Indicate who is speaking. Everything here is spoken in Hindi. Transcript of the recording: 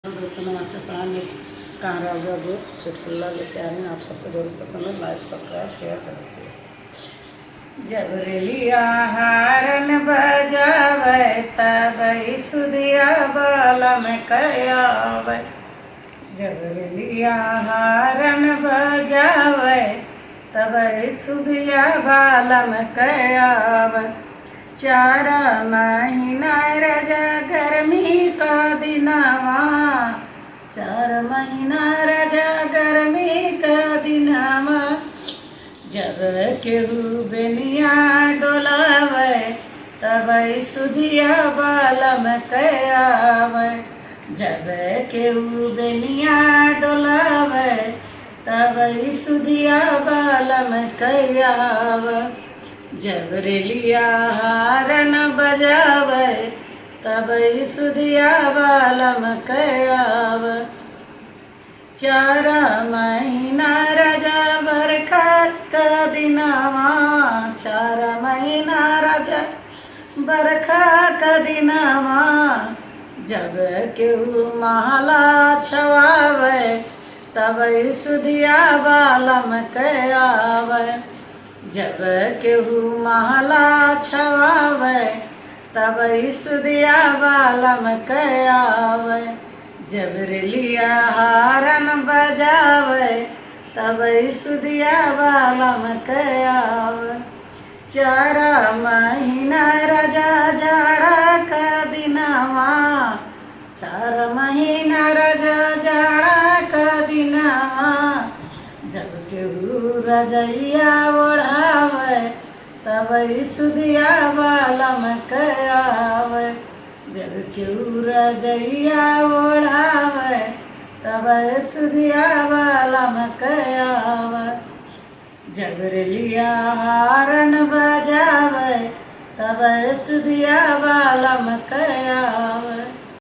Speaker 1: दोस्तों नमस्ते प्रणाम। मैं कांगड़ा बाबू चुटकुला लेके आई हूँ। आप सबको जरूर पसंद है। लाइक सब्सक्राइब शेयर करें। जब रेलिया हारन बजावे तब सुदिया बालम कयावे। जब रेलिया हारन बजावे तब सुदिया बालम कयावे। 4 महीना रजा गर्मी का दिनवा, 4 महीना रजा गर्मी का दिनवा। जब केहू बेनिया डोलावे तब सुदिया बालम कयावे। जब केहू बेनिया डोलावे तब सुदिया बालम कयावे। जब रेलिया हारन बजावे तब सुदिया बालम कयावे। 4 महीना रजा बरखा का दिनवा, 4 महीना रजा बरखा का दिनवा। जब केहू महला छवावे तब सुदिया बालम कयावे। जब केहू महला छवावे तब सुदिया बालम कयावे। जब रेलिया हारन बजावे तब सुदिया बालम कयावे। 4 महीना रजा जाड़ा का दिनवा, 4 महीना रजा जाड़ा का दिनवा। जब केहू रजैया ओढ़ावे तब सुदिया बालम कयावे। जब केहू रजैया ओढ़ावे तब सुदिया बालम कयावे। जब रेलिया हारन बजावे तब सुदिया बालम कयावे।